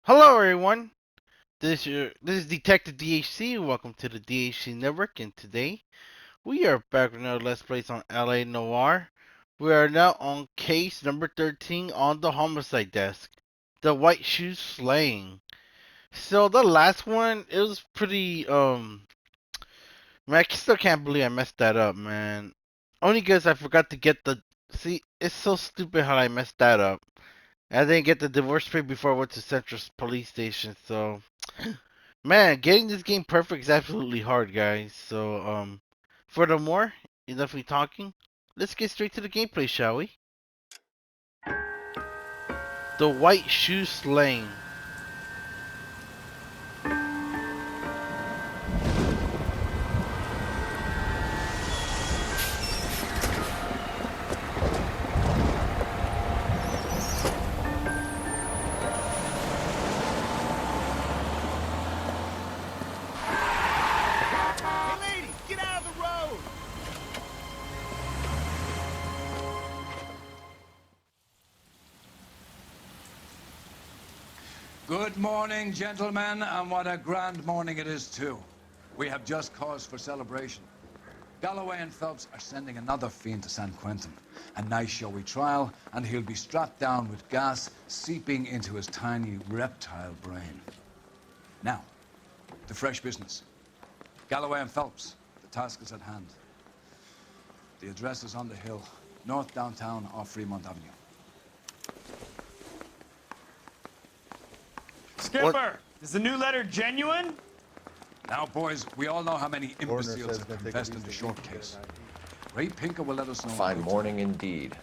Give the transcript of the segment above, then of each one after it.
Hello, everyone. This is Detective DHC. Welcome to the DHC Network, and today we are back with another Let's Plays on LA Noire. We are now on case number 13 on the homicide desk, the white shoe slaying. So the last one, it was pretty man, I still can't believe I messed that up, man. Only because I forgot to get the. See, it's so stupid how I messed that up. I didn't get the divorce papers before I went to Central Police Station, so man, getting this game perfect is absolutely hard, guys. So furthermore, enough we talking. Let's get straight to the gameplay, shall we? The White Shoe Slaying. Hey lady, get out of the road! Good morning, gentlemen, and what a grand morning it is, too. We have just cause for celebration. Galloway and Phelps are sending another fiend to San Quentin. A nice showy trial, and he'll be strapped down with gas seeping into his tiny reptile brain. Now, to fresh business. Galloway and Phelps, the task is at hand. The address is on the hill, north downtown off Fremont Avenue. Skipper, is the new letter genuine? Now, boys, we all know how many imbeciles have confessed in the short case. Ray Pinker will let us know. Fine morning indeed.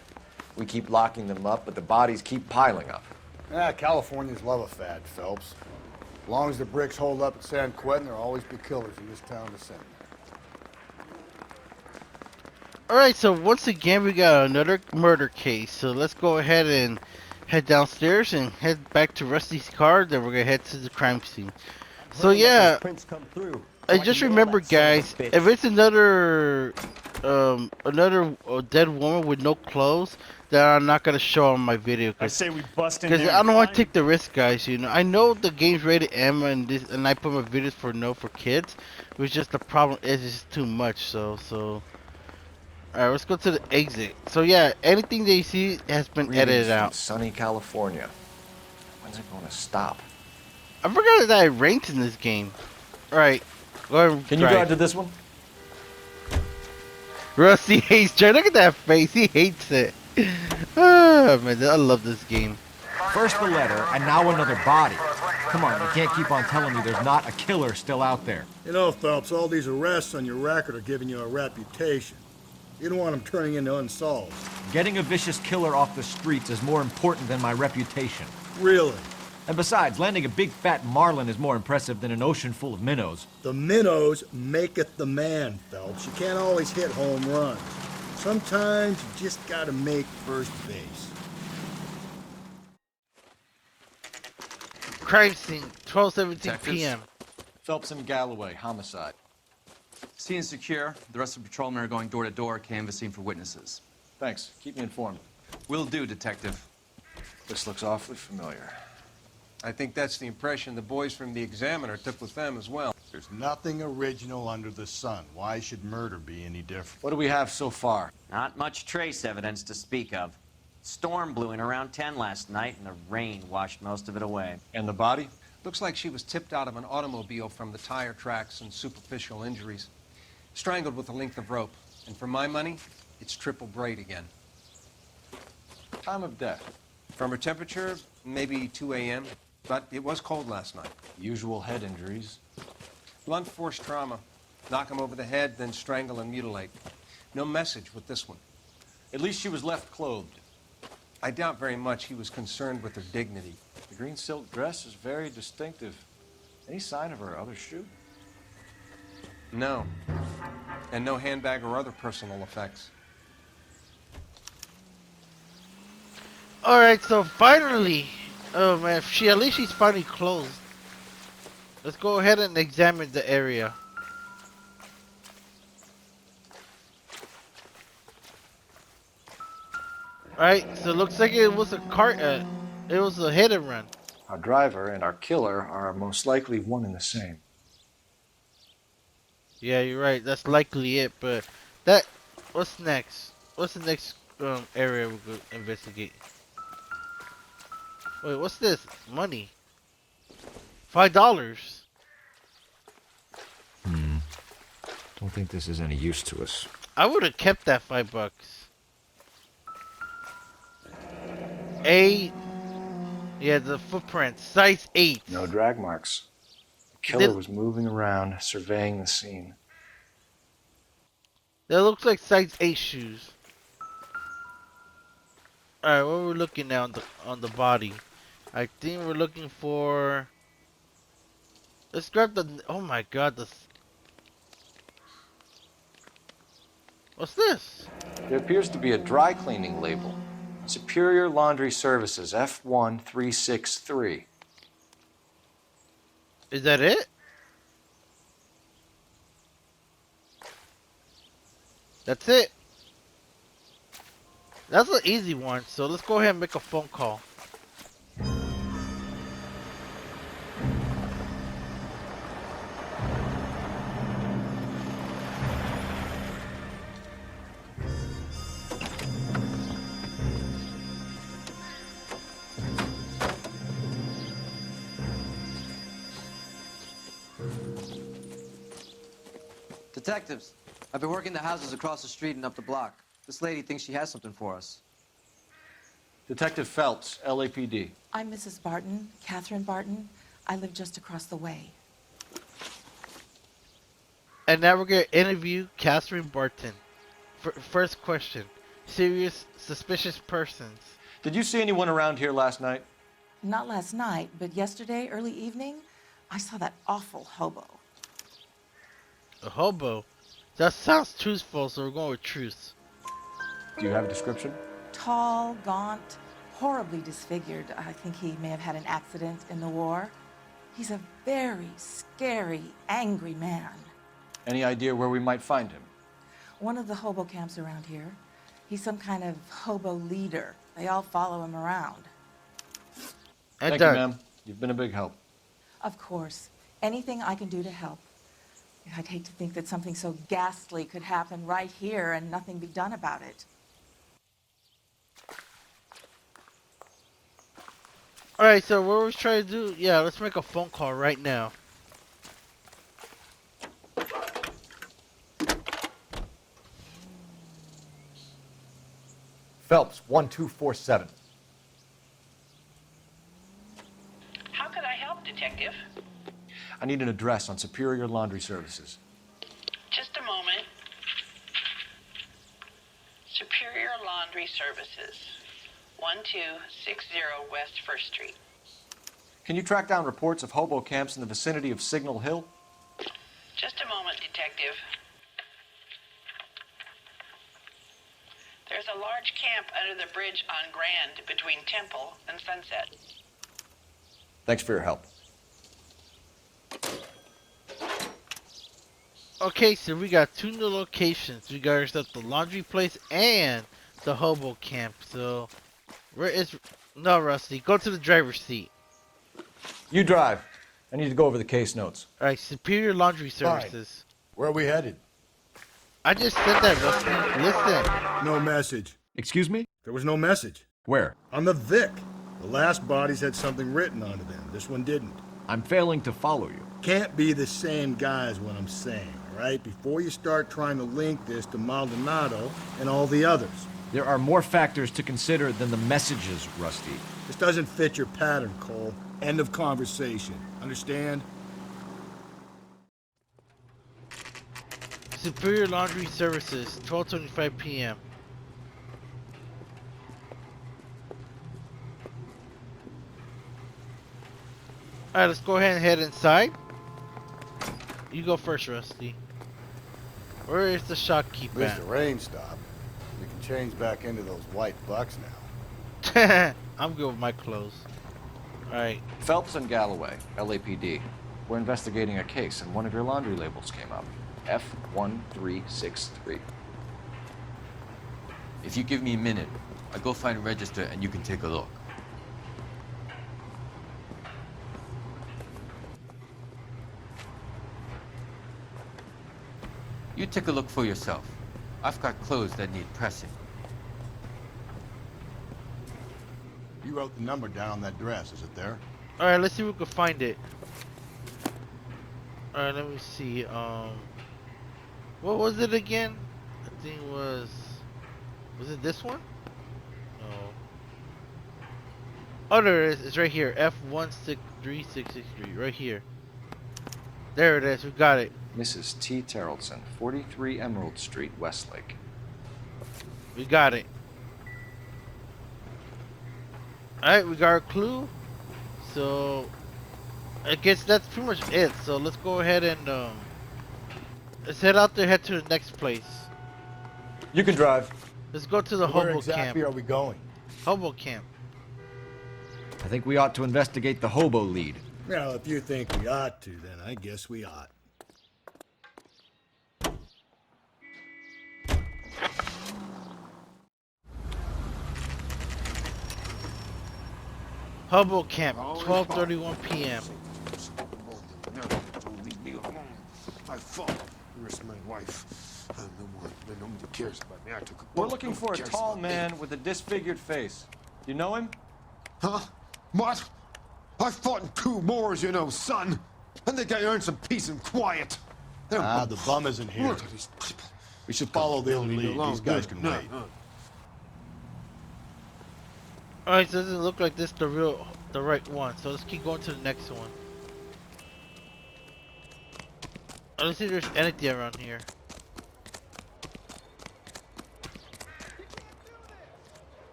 We keep locking them up, but the bodies keep piling up. Californians love a fad, Phelps. As long as the bricks hold up at San Quentin, there'll always be killers in this town to send. Alright, so once again we got another murder case. So let's go ahead and head downstairs and head back to Rusty's car. Then we're gonna head to the crime scene. So yeah, I just remember, guys, if it's another dead woman with no clothes, then I'm not gonna show on my video. I say we bust in Because there. I don't want to take the risk, guys. You know, I know the game's rated M, and I put my videos for no for kids. It was just the problem is it's just too much. So all right, let's go to the exit. So yeah, anything that you see has been Greetings edited from out. sunny California. When's it going to stop? I forgot that it ranked in this game. All right, go ahead and Can you drive to this one? Rusty hates Joe. Look at that face. He hates it. Ah, man, I love this game. First the letter, and now another body. Come on, you can't keep on telling me there's not a killer still out there. You know, Phelps, all these arrests on your record are giving you a reputation. You don't want them turning into unsolved. Getting a vicious killer off the streets is more important than my reputation. Really? And besides, landing a big fat marlin is more impressive than an ocean full of minnows. The minnows maketh the man, Phelps. You can't always hit home runs. Sometimes you just gotta make first base. Crime scene, 12:17 p.m. Phelps and Galloway, homicide. Scene is secure. The rest of the patrolmen are going door to door, canvassing for witnesses. Thanks. Keep me informed. Will do, Detective. This looks awfully familiar. I think that's the impression the boys from the Examiner took with them as well. There's nothing original under the sun. Why should murder be any different? What do we have so far? Not much trace evidence to speak of. Storm blew in around 10 last night, and the rain washed most of it away. And the body? Looks like she was tipped out of an automobile from the tire tracks and superficial injuries. Strangled with a length of rope. And for my money, it's triple braid again. Time of death. From her temperature, maybe 2 a.m., but it was cold last night. Usual head injuries. Blunt force trauma. Knock him over the head, then strangle and mutilate. No message with this one. At least she was left clothed. I doubt very much he was concerned with her dignity. The green silk dress is very distinctive. Any sign of her other shoe? No. And no handbag or other personal effects. All right, so finally, oh man, at least she's finally closed. Let's go ahead and examine the area. Alright, so it looks like it was a car, it was a hit and run. Our driver and our killer are most likely one and the same. Yeah, you're right. That's likely it. But that, what's next? What's the next area we could investigate? Wait, what's this? Money. $5. Don't think this is any use to us. I would have kept that $5. A, yeah, the footprint, size 8. No drag marks. The Did- killer was moving around, surveying the scene. That looks like size 8 shoes. Alright, what are we looking at on the body? I think we're looking for... Let's grab the... Oh my god, what's this? There appears to be a dry cleaning label. Superior Laundry Services, F1363. Is that it? That's it. That's an easy one, so let's go ahead and make a phone call. Detectives, I've been working the houses across the street and up the block. This lady thinks she has something for us. Detective Phelps, LAPD. I'm Mrs. Barton, Catherine Barton. I live just across the way. And now we're going to interview Catherine Barton. First question. Serious, suspicious persons. Did you see anyone around here last night? Not last night, but yesterday, early evening, I saw that awful hobo. A hobo? That sounds truthful, so we're going with truth. Do you have a description? Tall, gaunt, horribly disfigured. I think he may have had an accident in the war. He's a very scary, angry man. Any idea where we might find him? One of the hobo camps around here. He's some kind of hobo leader. They all follow him around. Thank you, ma'am. You've been a big help. Of course. Anything I can do to help. I'd hate to think that something so ghastly could happen right here and nothing be done about it. Alright, so what we're trying to do, yeah, let's make a phone call right now. Phelps, 1247. How could I help, Detective? I need an address on Superior Laundry Services. Just a moment. Superior Laundry Services, 1260 West 1st Street. Can you track down reports of hobo camps in the vicinity of Signal Hill? Just a moment, Detective. There's a large camp under the bridge on Grand between Temple and Sunset. Thanks for your help. Okay, so we got 2 new locations. We got ourselves the laundry place and the hobo camp. So, where is... No, Rusty, go to the driver's seat. You drive. I need to go over the case notes. Alright, Superior Laundry Services. Where are we headed? I just said that, Rusty. Listen. No message. Excuse me? There was no message. Where? On the Vic. The last bodies had something written onto them. This one didn't. I'm failing to follow you. Can't be the same guy is what I'm saying, all right? Before you start trying to link this to Maldonado and all the others. There are more factors to consider than the messages, Rusty. This doesn't fit your pattern, Cole. End of conversation. Understand? Superior Laundry Services, 12:25 p.m. Alright, let's go ahead and head inside. You go first, Rusty. Where is the shopkeeper Missed at? the rain stop. You can change back into those white bucks now. I'm good with my clothes. Alright. Phelps and Galloway, LAPD. We're investigating a case, and one of your laundry labels came up. F1363. If you give me a minute, I'll go find a register and you can take a look. You take a look for yourself. I've got clothes that need pressing. You wrote the number down on that dress. Is it there? Alright, let's see if we can find it. Alright, let me see. What was it again? I think it was it this one? No. Oh, there it is. It's right here. F163663. Right here. There it is. We got it. Mrs. T. Terrellson, 43 Emerald Street, Westlake. We got it. Alright, we got our clue. So, I guess that's pretty much it. So, let's go ahead and, let's head out there, head to the next place. You can drive. Let's go to the Where hobo exactly camp. are we going? Hobo camp. I think we ought to investigate the hobo lead. Well, if you think we ought to, then I guess we ought. Hobo camp, 12:31 p.m. Don't leave me alone. My fault. You risked my wife. Nobody cares about me. I took a We're bullet. looking Nobody for a cares tall about me. man with a disfigured face. You know him? Huh? What? I fought in 2 wars, you know, son. I think I earned some peace and quiet. The bum isn't here. Look at these people. We should follow the Leave me lead. alone. These guys Good. can No, wait. no. Alright, so it doesn't look like this the right one. So let's keep going to the next one. Let's see if there's anything around here.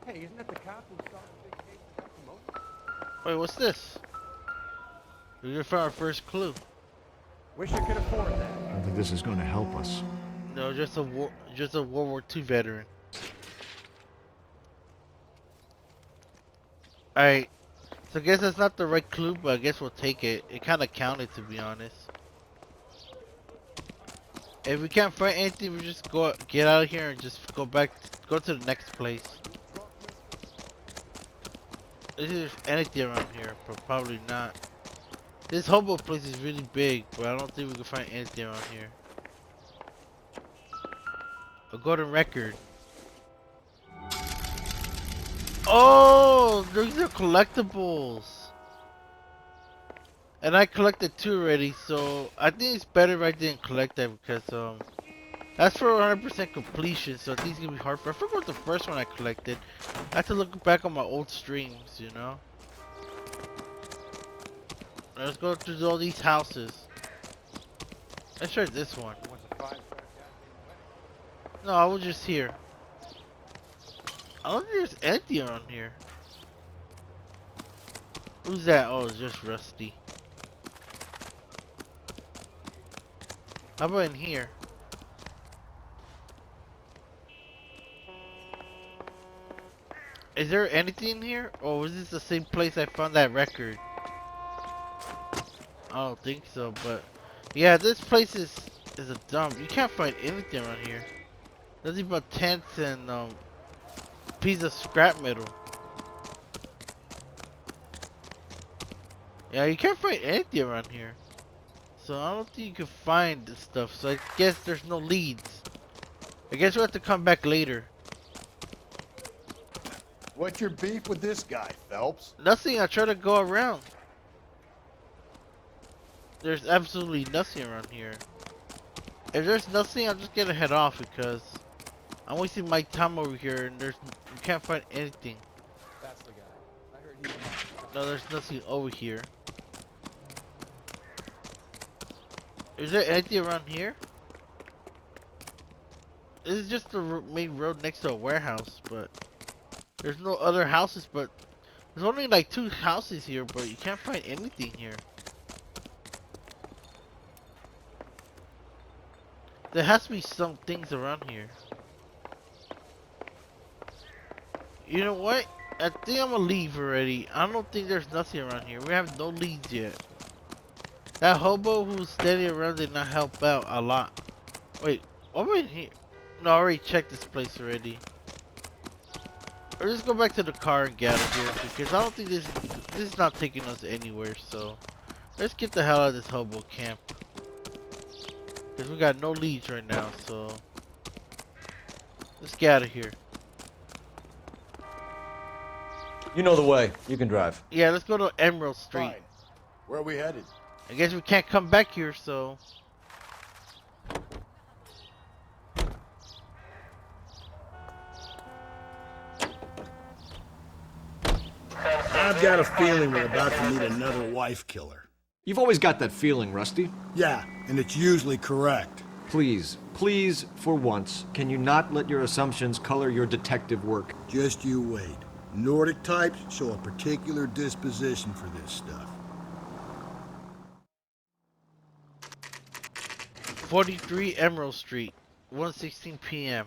Hey, isn't that the cop who saw the big case of promotion? Wait, what's this? We just found our first clue. Wish I could afford that. I don't think this is going to help us. No, just a World War II veteran. Alright, so I guess that's not the right clue, but I guess we'll take it. It kind of counted, to be honest. If we can't find anything, we just get out of here and just go to the next place. Is there anything around here? But probably not. This hobo place is really big, but I don't think we can find anything around here. A golden record. Oh, these are collectibles. And I collected 2 already, so I think it's better if I didn't collect that because that's for 100% completion, so I think it's gonna be hard for. I forgot what the first one I collected. I have to look back on my old streams, you know. Let's go through all these houses. Let's try this one. No, I was just here. I don't think there's anything around here. Who's that? Oh, it's just Rusty. How about in here? Is there anything in here? Or is this the same place I found that record? I don't think so, but yeah, this place is a dump. You can't find anything around here. Nothing but tents and piece of scrap metal. Yeah, you can't find anything around here. So I don't think you can find this stuff. So I guess there's no leads. I guess we'll have to come back later. What's your beef with this guy, Phelps? Nothing. I try to go around. There's absolutely nothing around here. If there's nothing, I'm just gonna head off because I'm wasting my time over here and you can't find anything. That's the guy. I heard he No, there's nothing over here. Is there anything around here? This is just the main road next to a warehouse, but there's no other houses, but there's only like 2 houses here, but you can't find anything here. There has to be some things around here. You know what? I think I'm gonna leave already. I don't think there's nothing around here. We have no leads yet. That hobo who was standing around did not help out a lot. Wait, what am I in here? No, I already checked this place already. Or just go back to the car and get out of here because I don't think this is not taking us anywhere. So let's get the hell out of this hobo camp. Because we got no leads right now, so let's get out of here. You know the way. You can drive. Yeah, let's go to Emerald Street. Fine. Where are we headed? I guess we can't come back here, so... I've got a feeling we're about to meet another wife killer. You've always got that feeling, Rusty. Yeah, and it's usually correct. Please, please, for once, can you not let your assumptions color your detective work? Just you wait. Nordic types show a particular disposition for this stuff. 43 Emerald Street, 1:16 p.m.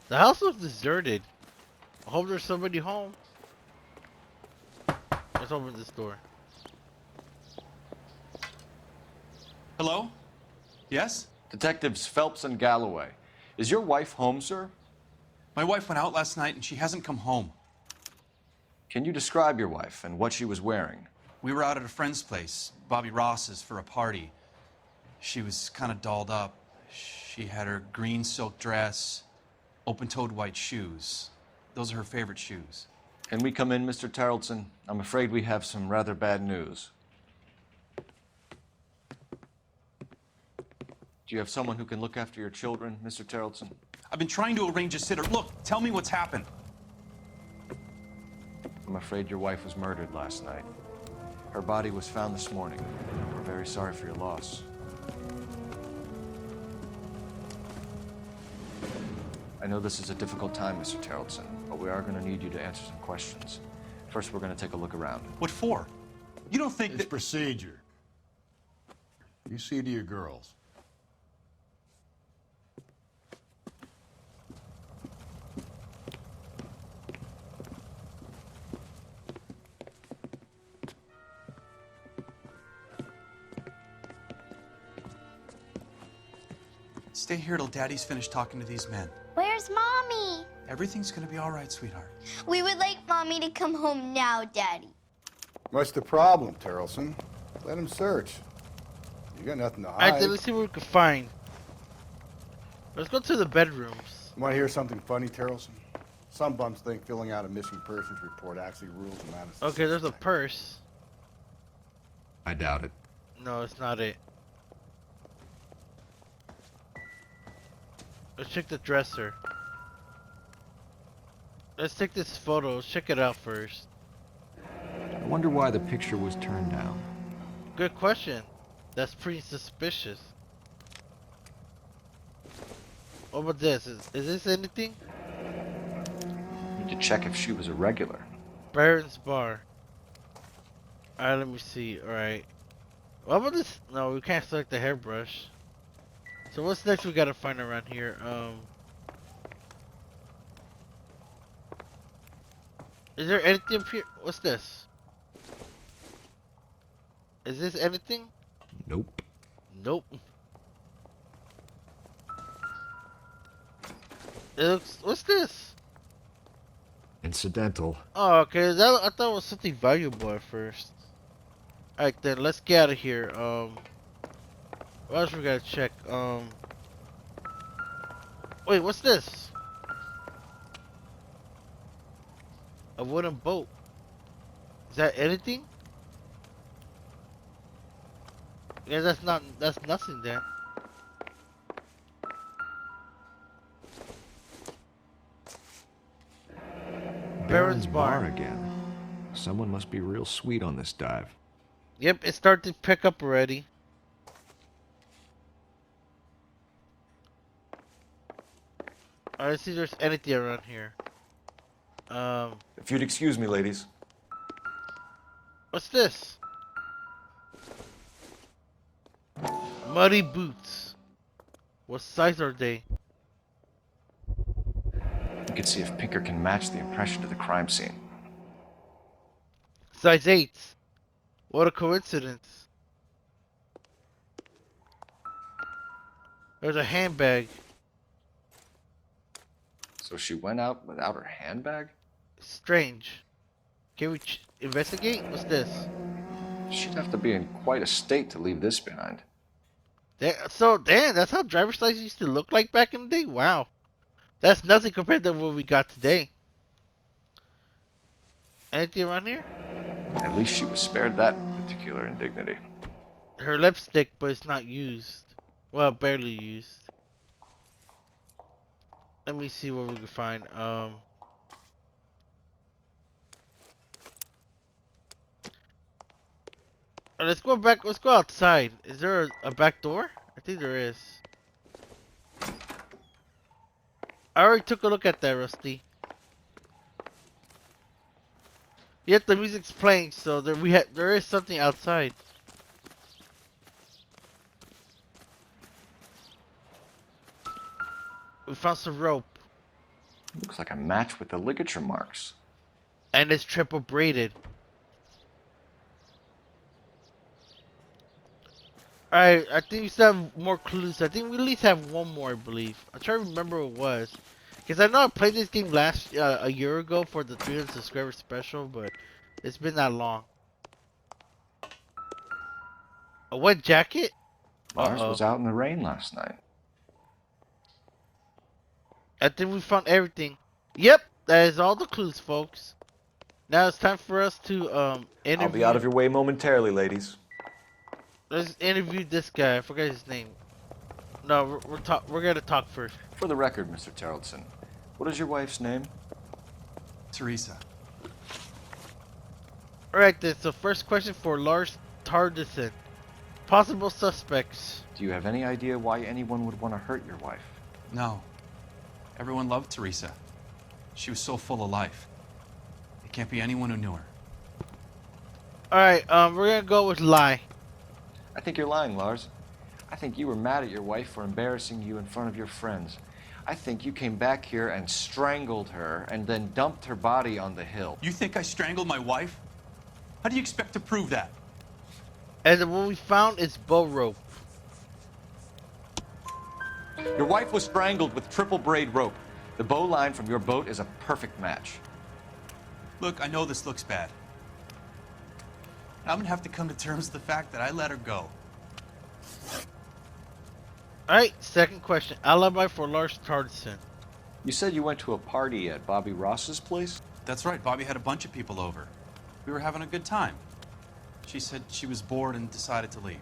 The house was deserted. I hope there's somebody home. Let's open this door. Hello? Yes? Detectives Phelps and Galloway. Is your wife home, sir? My wife went out last night and she hasn't come home. Can you describe your wife and what she was wearing? We were out at a friend's place, Bobby Ross's, for a party. She was kind of dolled up. She had her green silk dress, open-toed white shoes. Those are her favorite shoes. Can we come in, Mr. Tarleton? I'm afraid we have some rather bad news. Do you have someone who can look after your children, Mr. Tarleton? I've been trying to arrange a sitter. Look, tell me what's happened. I'm afraid your wife was murdered last night. Her body was found this morning. We're very sorry for your loss. I know this is a difficult time, Mr. Tarleton, but we are going to need you to answer some questions. First, we're going to take a look around. What for? You don't think It's that... procedure. You see to your girls. Stay here till Daddy's finished talking to these men. Where's Mommy? Everything's gonna be all right, sweetheart. We would like Mommy to come home now, Daddy. What's the problem, Tarleton? Let him search. You got nothing to hide. Alright, let's see what we can find. Let's go to the bedrooms. Want to hear something funny, Tarleton? Some bums think filling out a missing persons report actually rules them out of Okay, there's a purse. I doubt it. No, it's not it. Let's check the dresser. Let's take this photo. Let's check it out first. I wonder why the picture was turned down. Good question. That's pretty suspicious. What about this? Is this anything? Need to check if she was a regular. Baron's Bar. Alright, let me see. Alright. What about this? No, we can't select the hairbrush. So what's next we gotta find around here? Is there anything up here? What's this? Is this anything? Nope. Nope. It looks. What's this? Incidental. Oh, okay. I thought it was something valuable at first. Alright then, let's get out of here. What else we gotta check? Wait, what's this? A wooden boat. Is that anything? Yeah, that's nothing there. Baron's Bar again. Someone must be real sweet on this dive. Yep, it started to pick up already. Alright, let's see if there's anything around here. If you'd excuse me, ladies. What's this? Muddy boots. What size are they? You can see if Pinker can match the impression to the crime scene. Size 8. What a coincidence. There's a handbag. So she went out without her handbag? Strange. Can we investigate? What's this? She'd have to be in quite a state to leave this behind. So, damn, that's how driver's license used to look like back in the day? Wow. That's nothing compared to what we got today. Anything around here? At least she was spared that particular indignity. Her lipstick, but it's not used. Well, barely used. Let me see what we can find. Let's go back. Let's go outside. Is there a back door? I think there is. I already took a look at that, Rusty. Yet the music's playing, so there is something outside. We found some rope. Looks like a match with the ligature marks. And it's triple braided. Alright, I think we still have more clues. I think we at least have one more, I believe. I'm trying to remember what it was. Because I know I played this game a year ago for the 300 subscriber special, but it's been that long. A wet jacket? Lars was out in the rain last night. I think we found everything. Yep, that is all the clues, folks. Now it's time for us to interview. I'll be out of your way momentarily, ladies. Let's interview this guy. I forgot his name. No, we're gonna talk first. For the record, Mr. Terrellson, what is your wife's name? Teresa. Alright then, so first question for Lars Tardison. Possible suspects. Do you have any idea why anyone would want to hurt your wife? No. Everyone loved Teresa. She was so full of life. It can't be anyone who knew her. Alright, we're gonna go with lie. I think you're lying, Lars. I think you were mad at your wife for embarrassing you in front of your friends. I think you came back here and strangled her and then dumped her body on the hill. You think I strangled my wife? How do you expect to prove that? And what we found is bow rope. Your wife was strangled with triple braid rope. The bow line from your boat is a perfect match. Look, I know this looks bad. I'm gonna have to come to terms with the fact that I let her go. Alright, second question. Alibi for Lars Tardison. You said you went to a party at Bobby Ross's place? That's right, Bobby had a bunch of people over. We were having a good time. She said she was bored and decided to leave.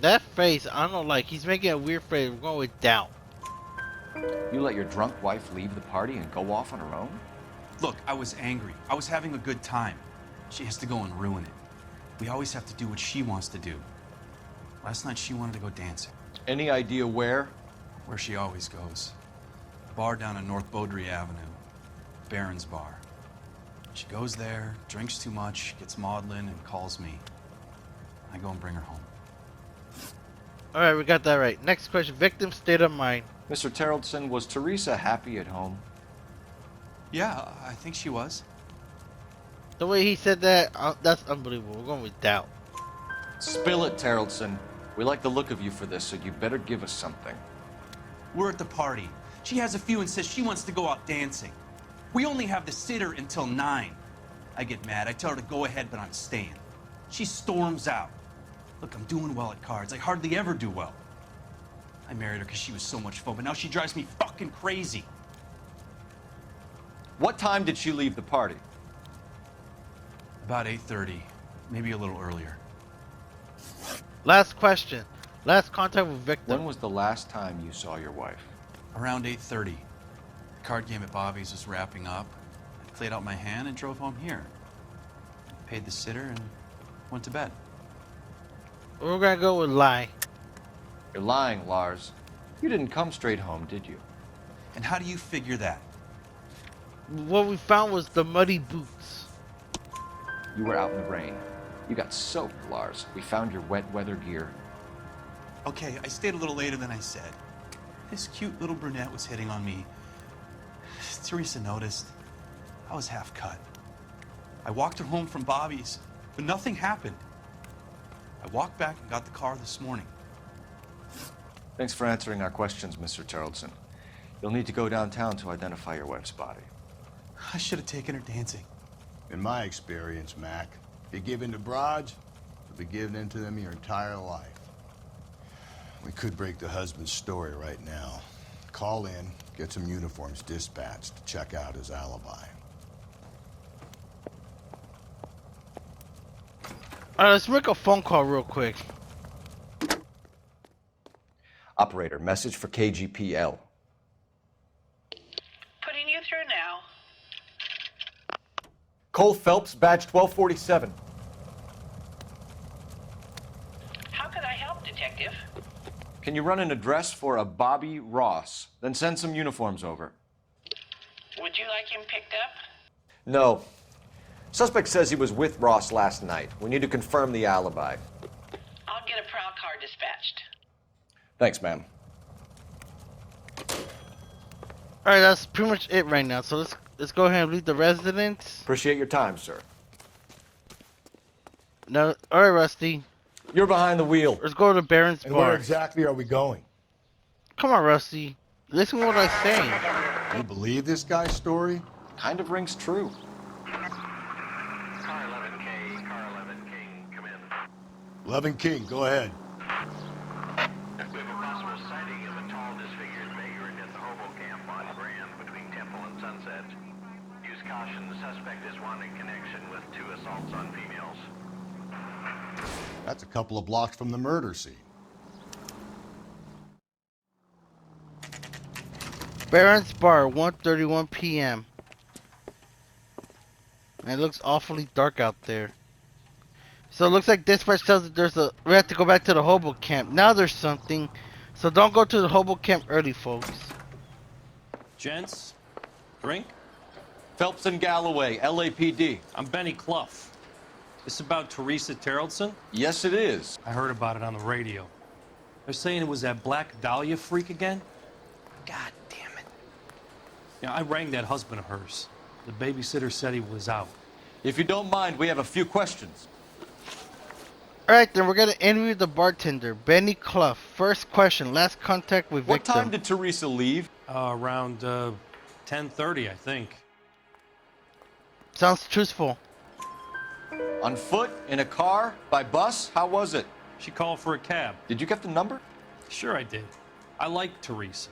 That face, I don't like. He's making a weird face. We're going with doubt. You let your drunk wife leave the party and go off on her own? Look, I was angry. I was having a good time. She has to go and ruin it. We always have to do what she wants to do. Last night she wanted to go dancing. Any idea where? Where she always goes. A bar down on North Beaudry Avenue. Baron's Bar. She goes there, drinks too much, gets maudlin, and calls me. I go and bring her home. Alright, we got that right. Next question. Victim state of mind. Mr. Terrellson, was Teresa happy at home? Yeah, I think she was. The way he said that, that's unbelievable. We're going with doubt. Spill it, Terrellson. We like the look of you for this, so you better give us something. We're at the party. She has a few and says she wants to go out dancing. We only have the sitter until 9. I get mad. I tell her to go ahead, but I'm staying. She storms out. Look, I'm doing well at cards. I hardly ever do well. I married her because she was so much fun, but now she drives me fucking crazy. What time did she leave the party? About 8:30, maybe a little earlier. Last question. Last contact with victim. When was the last time you saw your wife? Around 8:30. The card game at Bobby's was wrapping up. I played out my hand and drove home here. Paid the sitter and went to bed. We're gonna go with lie. You're lying, Lars. You didn't come straight home, did you? And how do you figure that? What we found was the muddy boots. You were out in the rain. You got soaked, Lars. We found your wet weather gear. Okay, I stayed a little later than I said. This cute little brunette was hitting on me. Teresa noticed. I was half cut. I walked her home from Bobby's, but nothing happened. I walked back and got the car this morning. Thanks for answering our questions, Mr. Terrellson. You'll need to go downtown to identify your wife's body. I should have taken her dancing. In my experience, Mac, if you give in to broads, you'll be giving in to them your entire life. We could break the husband's story right now. Call in, get some uniforms dispatched to check out his alibi. Alright, let's make a phone call real quick. Operator, message for KGPL. Putting you through now. Cole Phelps, badge 1247. How could I help, Detective? Can you run an address for a Bobby Ross? Then send some uniforms over. Would you like him picked up? No. Suspect says he was with Ross last night. We need to confirm the alibi. I'll get a prowl car dispatched. Thanks, ma'am. Alright, that's pretty much it right now. So let's go ahead and leave the residence. Appreciate your time, sir. No, alright, Rusty. You're behind the wheel. Let's go to Barron's And Bar. where exactly are we going? Come on, Rusty. Listen to what I say. You believe this guy's story? Kind of rings true. Car 11K, Car 11 King, come in. 11 King, go ahead. We have a possible sighting of a tall, disfigured vagrant at the hobo camp on Grand between Temple and Sunset. Use caution, the suspect is wanting connection with 2 assaults on females. That's a couple of blocks from the murder scene. Barron's Bar, 1:31 p.m. And it looks awfully dark out there. So it looks like dispatch tells us we have to go back to the hobo camp. Now there's something. So don't go to the hobo camp early, folks. Gents, drink? Phelps and Galloway, LAPD. I'm Benny Clough. This about Teresa Terrellson? Yes, it is. I heard about it on the radio. They're saying it was that Black Dahlia freak again? God damn it. Yeah, I rang that husband of hers. The babysitter said he was out. If you don't mind, we have a few questions. Alright, then we're gonna interview the bartender, Benny Clough. First question, last contact with What victim. time did Teresa leave? Around 10:30, I think. Sounds truthful. On foot? In a car? By bus? How was it? She called for a cab. Did you get the number? Sure I did. I like Teresa.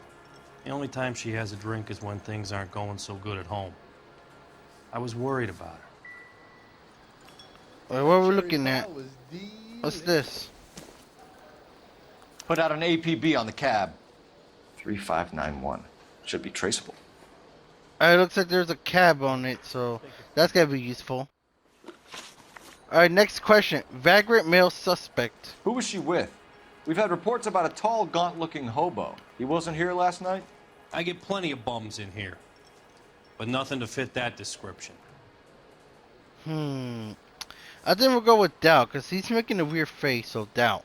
The only time she has a drink is when things aren't going so good at home. I was worried about her. Wait, what are we looking at? What's this? Put out an APB on the cab. 3591. Should be traceable. Alright, looks like there's a cab on it, so that's gotta be useful. Alright, next question. Vagrant male suspect. Who was she with? We've had reports about a tall, gaunt-looking hobo. He wasn't here last night? I get plenty of bums in here, but nothing to fit that description. I think we'll go with Doubt, because he's making a weird face, so Doubt.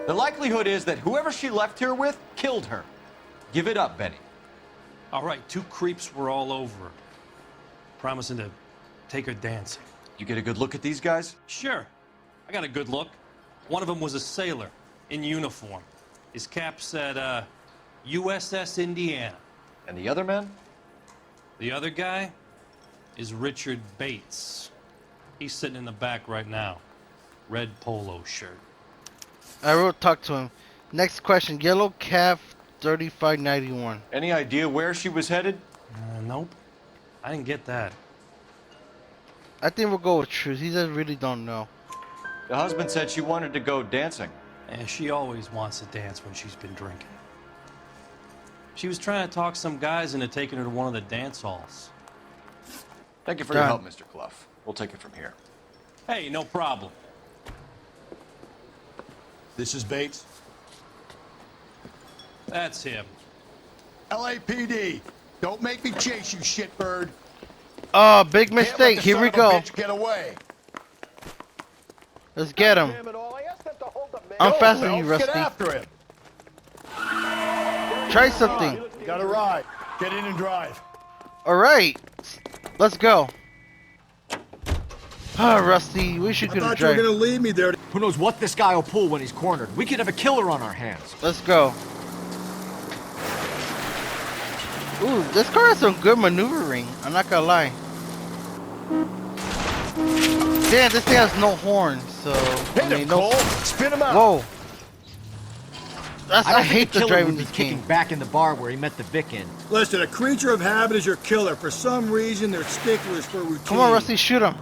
The likelihood is that whoever she left here with killed her. Give it up, Benny. All right, 2 creeps were all over her, promising to take her dancing. You get a good look at these guys? Sure. I got a good look. One of them was a sailor in uniform. His cap said, USS Indiana. And the other man? The other guy is Richard Bates. He's sitting in the back right now. Red polo shirt. I will talk to him. Next question. Yellow Calf 3591. Any idea where she was headed? Nope. I didn't get that. I think we'll go with truth. He just really don't know. The husband said she wanted to go dancing. And she always wants to dance when she's been drinking. She was trying to talk some guys into taking her to one of the dance halls. Thank you for your help, Mr. Clough. We'll take it from here. Hey, no problem. This is Bates. That's him. LAPD, don't make me chase you, shitbird. Oh, big mistake. Here we go. Get away. Let's get him. I'm faster than you, Rusty. Get after him. Try something. Got a ride. Get in and drive. Alright. Let's go. Ah, Rusty, we should I get a thought you were drive. gonna leave me there. Who knows what this guy will pull when he's cornered? We could have a killer on our hands. Let's go. Ooh, this car has some good maneuvering. I'm not gonna lie. Damn, this thing has no horns, so Hit him, Cole! Spin him out! Whoa! I I hate the killer driving would be this kicking game. back in the bar where he met the Vic in. Listen, a creature of habit is your killer. For some reason, they're sticklers for routine. Come on, Rusty, shoot him.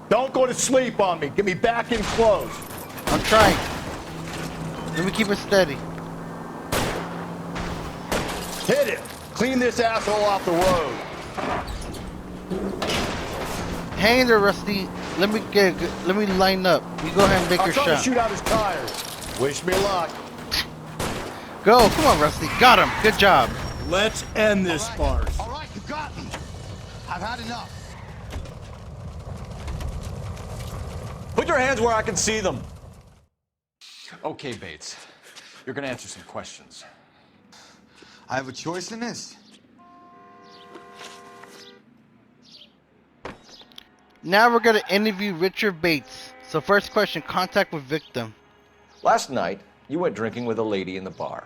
Don't go to sleep on me. Get me back in close. I'm trying. Let me keep it steady. Hit him. Clean this asshole off the road. Hang in there, Rusty. Let me line up. You go ahead and make I'll your try shot. to shoot out his tires. Wish me luck. Go, come on, Rusty. Got him. Good job. Let's end this farce. All right, you got me. I've had enough. Put your hands where I can see them. Okay, Bates. You're gonna answer some questions. I have a choice in this. Now we're gonna interview Richard Bates. So first question, contact with victim. Last night, you went drinking with a lady in the bar.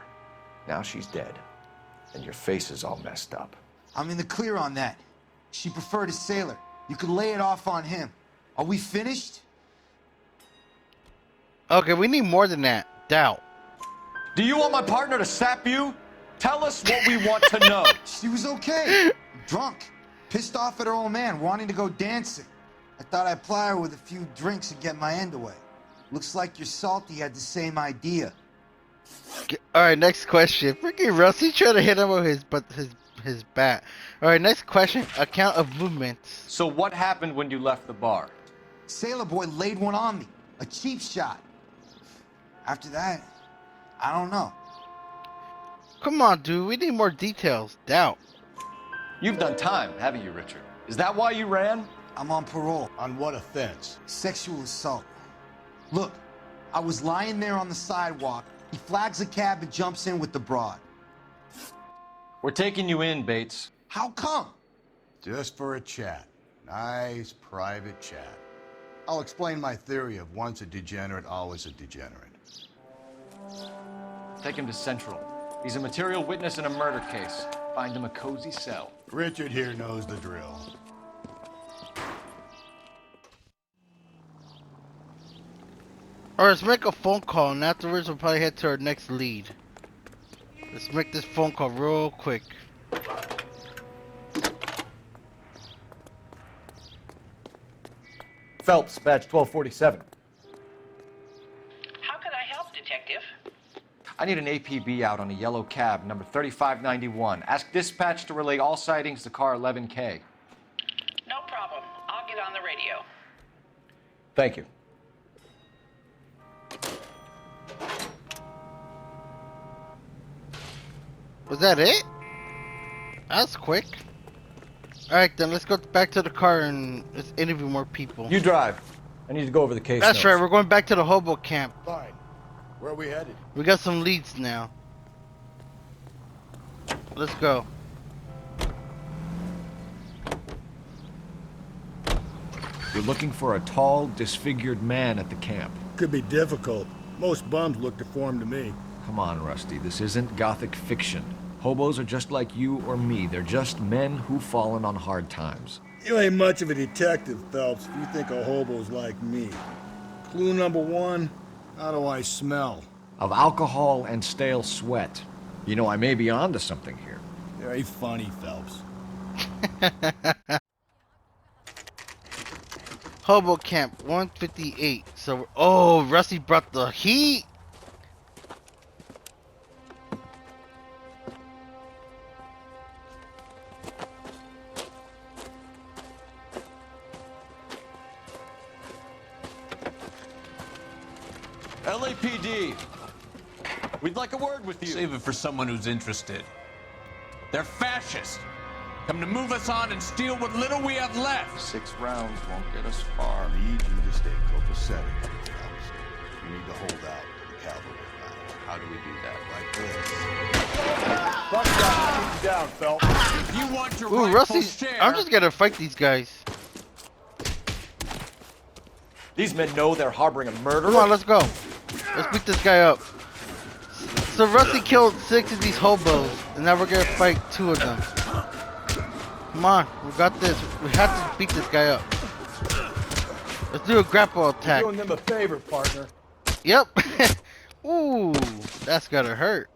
Now she's dead. And your face is all messed up. I'm in the clear on that. She preferred a sailor. You could lay it off on him. Are we finished? Okay, we need more than that. Doubt. Do you want my partner to sap you? Tell us what we want to know. She was okay. Drunk. Pissed off at her old man, wanting to go dancing. I thought I'd ply her with a few drinks and get my end away. Looks like your salty had the same idea. Alright, next question. Freaking Rusty tried to hit him with his bat. Alright, next question. Account of movements. So what happened when you left the bar? Sailor boy laid one on me. A cheap shot. After that, I don't know. Come on, dude. We need more details. Doubt. You've done time, haven't you, Richard? Is that why you ran? I'm on parole. On what offense? Sexual assault. Look, I was lying there on the sidewalk. He flags a cab and jumps in with the broad. We're taking you in, Bates. How come? Just for a chat. Nice private chat. I'll explain my theory of once a degenerate, always a degenerate. Take him to Central. He's a material witness in a murder case. Find him a cozy cell. Richard here knows the drill. Or let's make a phone call and afterwards we'll probably head to our next lead. Let's make this phone call real quick. Phelps, badge 1247. How can I help, Detective? I need an APB out on a yellow cab, number 3591. Ask dispatch to relay all sightings to car 11K. No problem. I'll get on the radio. Thank you. Was that it? That's quick. Alright then, let's go back to the car and let's interview more people. You drive. I need to go over the case That's notes. right, we're going back to the hobo camp. Fine. Where are we headed? We got some leads now. Let's go. You're looking for a tall, disfigured man at the camp. Could be difficult. Most bums look deformed to me. Come on, Rusty. This isn't gothic fiction. Hobos are just like you or me. They're just men who've fallen on hard times. You ain't much of a detective, Phelps, if you think a hobo's like me. Clue number one, how do I smell? Of alcohol and stale sweat. You know, I may be onto something here. Very funny, Phelps. Hobo camp 158. So, oh, Rusty brought the heat. LAPD. We'd like a word with you. Save it for someone who's interested. They're fascists. Come to move us on and steal what little we have left. 6 rounds won't get us far. I need you to stay copacetic, Phelps. You need to hold out to the cavalry battle. How do we do that? Like this. Fuck that. Keep you down, Phelps. If you want your Ooh, rightful Rusty, share... I'm just gonna fight these guys. These men know they're harboring a murderer. Come on, let's go. Let's beat this guy up. So Rusty killed 6 of these hobos, and now we're gonna fight 2 of them. Come on, we got this. We have to beat this guy up. Let's do a grapple You're attack. doing them a favor, partner. Yep. Ooh, that's gotta hurt.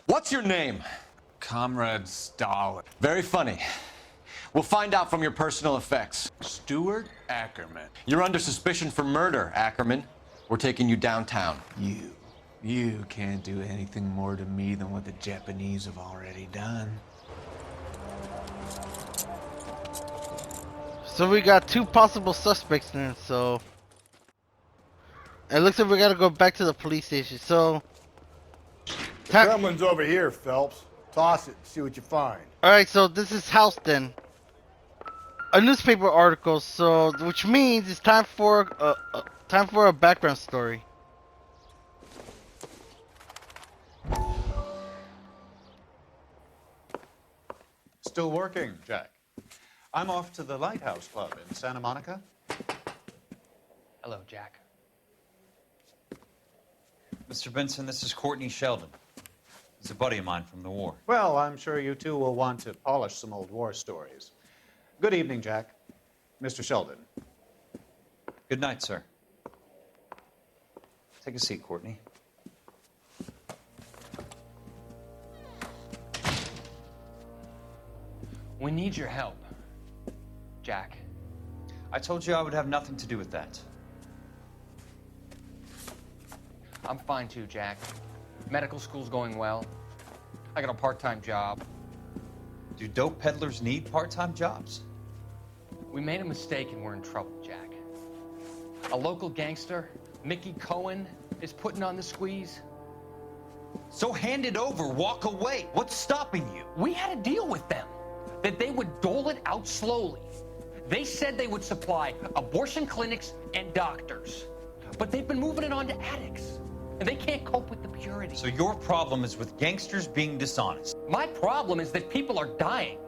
What's your name? Comrade Stalin. Very funny. We'll find out from your personal effects. Stuart Ackerman. You're under suspicion for murder, Ackerman. We're taking you downtown. You can't do anything more to me than what the Japanese have already done. So we got 2 possible suspects then, so... It looks like we gotta go back to the police station, so... The Kremlin's over here, Phelps. Toss it and see what you find. Alright, so this is Houston. A newspaper article, so... Which means it's time for a background story. Still working, Jack. I'm off to the Lighthouse Club in Santa Monica. Hello, Jack. Mr. Benson, this is Courtney Sheldon. He's a buddy of mine from the war. Well, I'm sure you two will want to polish some old war stories. Good evening, Jack. Mr. Sheldon. Good night, sir. Take a seat, Courtney. We need your help, Jack. I told you I would have nothing to do with that. I'm fine too, Jack. Medical school's going well. I got a part-time job. Do dope peddlers need part-time jobs? We made a mistake and we're in trouble, Jack. A local gangster, Mickey Cohen, is putting on the squeeze. So hand it over, walk away. What's stopping you? We had a deal with them that they would dole it out slowly. They said they would supply abortion clinics and doctors, but they've been moving it on to addicts, and they can't cope with the purity. So your problem is with gangsters being dishonest. My problem is that people are dying,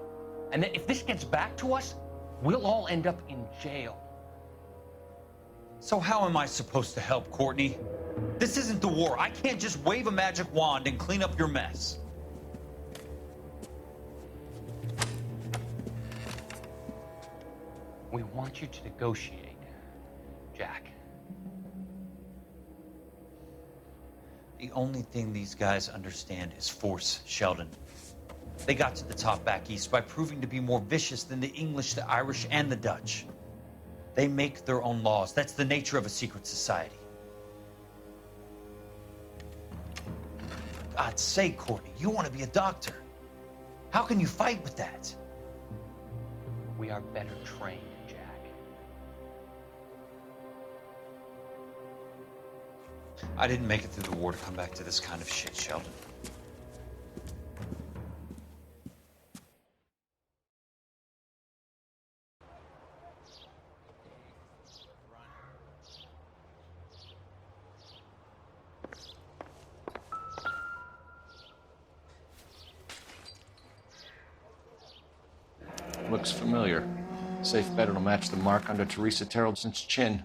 and that if this gets back to us, we'll all end up in jail. So how am I supposed to help, Courtney? This isn't the war. I can't just wave a magic wand and clean up your mess. We want you to negotiate, Jack. The only thing these guys understand is force, Sheldon. They got to the top back east by proving to be more vicious than the English, the Irish, and the Dutch. They make their own laws. That's the nature of a secret society. For God's sake, Courtney, you want to be a doctor. How can you fight with that? We are better trained, Jack. I didn't make it through the war to come back to this kind of shit, Sheldon. Looks familiar. Safe bet it'll match the mark under Teresa Terrelson's chin.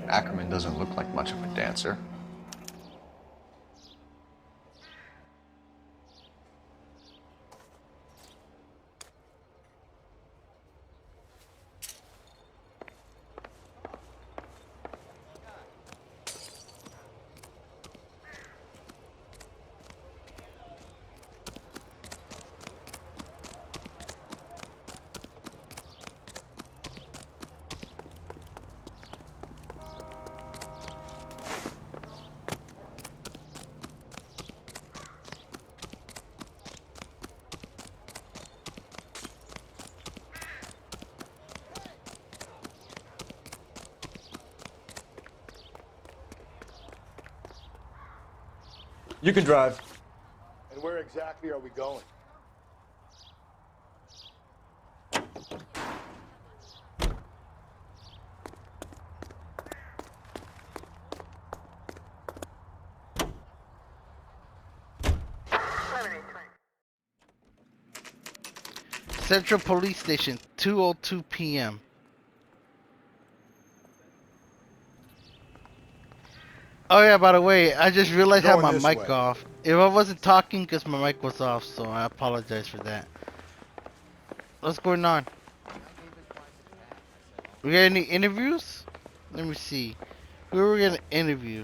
Ackerman doesn't look like much of a dancer. You can drive. And where exactly are we going? Central Police Station, 2:02 p.m. Oh yeah, by the way, I just realized I had Going my this mic way. off. If I wasn't talking, because my mic was off, so I apologize for that. What's going on? We got any interviews? Let me see. Who are we gonna interview?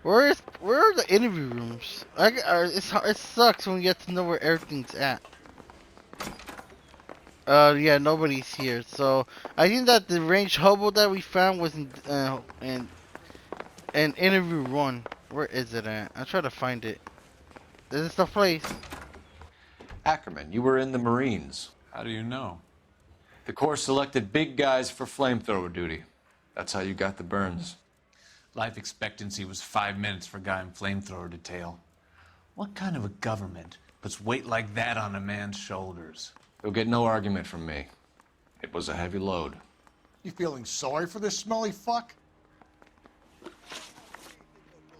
Where are the interview rooms? It sucks when you get to know where everything's at. Yeah, nobody's here. So I think that the range hobo that we found was in interview one. Where is it at? I'm trying to find it. This is the place. Ackerman, you were in the Marines. How do you know? The Corps selected big guys for flamethrower duty. That's how you got the burns. Life expectancy was 5 minutes for a guy in flamethrower detail. What kind of a government puts weight like that on a man's shoulders? You'll get no argument from me. It was a heavy load. You feeling sorry for this smelly fuck?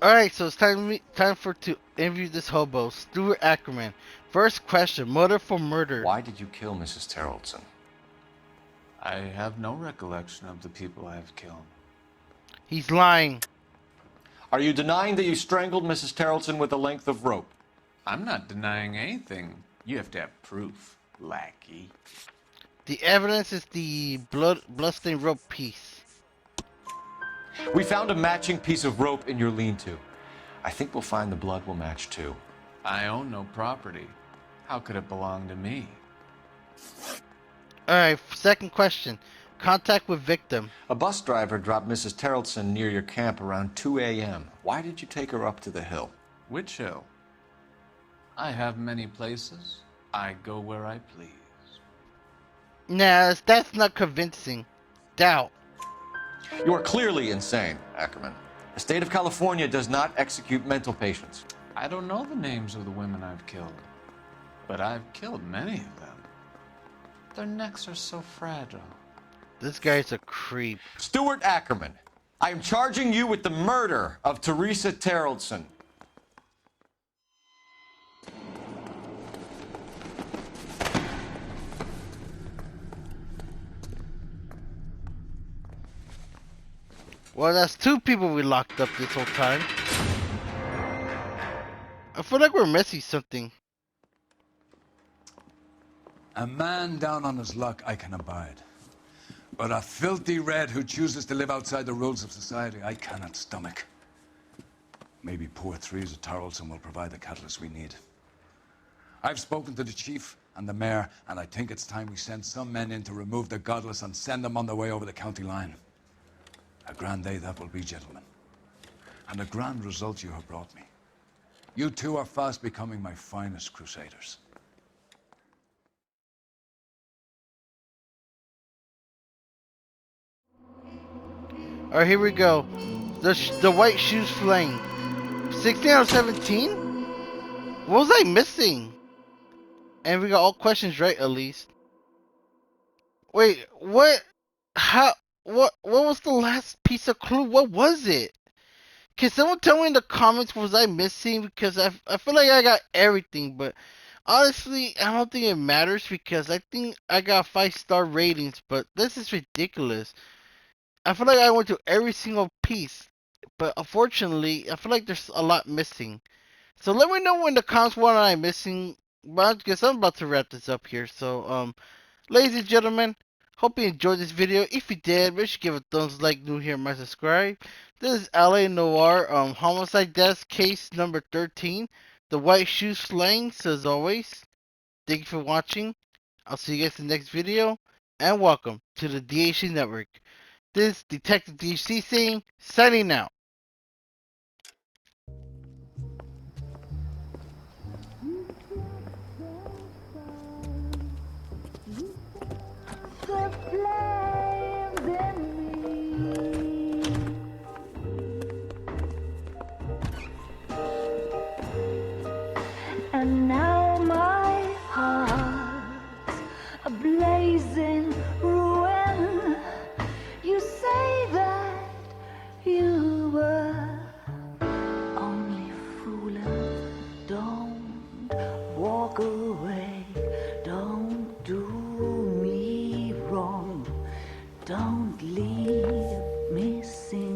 Alright, so it's time to interview this hobo, Stuart Ackerman. First question, motive for murder. Why did you kill Mrs. Terrellson? I have no recollection of the people I have killed. He's lying. Are you denying that you strangled Mrs. Terrellson with a length of rope? I'm not denying anything. You have to have proof, lackey. The evidence is the bloodstained rope piece. We found a matching piece of rope in your lean-to. I think we'll find the blood will match too. I own no property. How could it belong to me? Alright, second question. Contact with victim. A bus driver dropped Mrs. Terrellson near your camp around 2 a.m. Why did you take her up to the hill? Which hill? I have many places. I go where I please. Nah, that's not convincing. Doubt. You are clearly insane, Ackerman. The state of California does not execute mental patients. I don't know the names of the women I've killed, but I've killed many of them. Their necks are so fragile. This guy's a creep. Stuart Ackerman, I am charging you with the murder of Teresa Terrellson. Well, that's two people we locked up this whole time. I feel like we're missing something. A man down on his luck I can abide. But a filthy red who chooses to live outside the rules of society, I cannot stomach. Maybe poor Teresa Terrellson will provide the catalyst we need. I've spoken to the chief and the mayor, and I think it's time we send some men in to remove the godless and send them on their way over the county line. A grand day that will be, gentlemen. And a grand result you have brought me. You two are fast becoming my finest crusaders. Alright, here we go. The white shoes flame. 16 out of 17? What was I missing? And we got all questions right, at least. Wait, what? How? What was the last piece of clue? What was it? Can someone tell me in the comments, was I missing? Because I feel like I got everything, but honestly, I don't think it matters because I think I got 5-star ratings, but this is ridiculous. I feel like I went to every single piece, but unfortunately, I feel like there's a lot missing. So let me know in the comments what I'm missing. But I guess I'm about to wrap this up here. So, ladies and gentlemen, hope you enjoyed this video. If you did, make sure you give a thumbs like, new here, my subscribe. This is LA Noire, Homicide Death Case number 13. The White Shoes Slaying. So as always, thank you for watching. I'll see you guys in the next video. And welcome to the DHC Network. This is Detective DHC saying, signing out. And now my heart's a blazing ruin. You say that you away. Don't do me wrong. Don't leave me singing.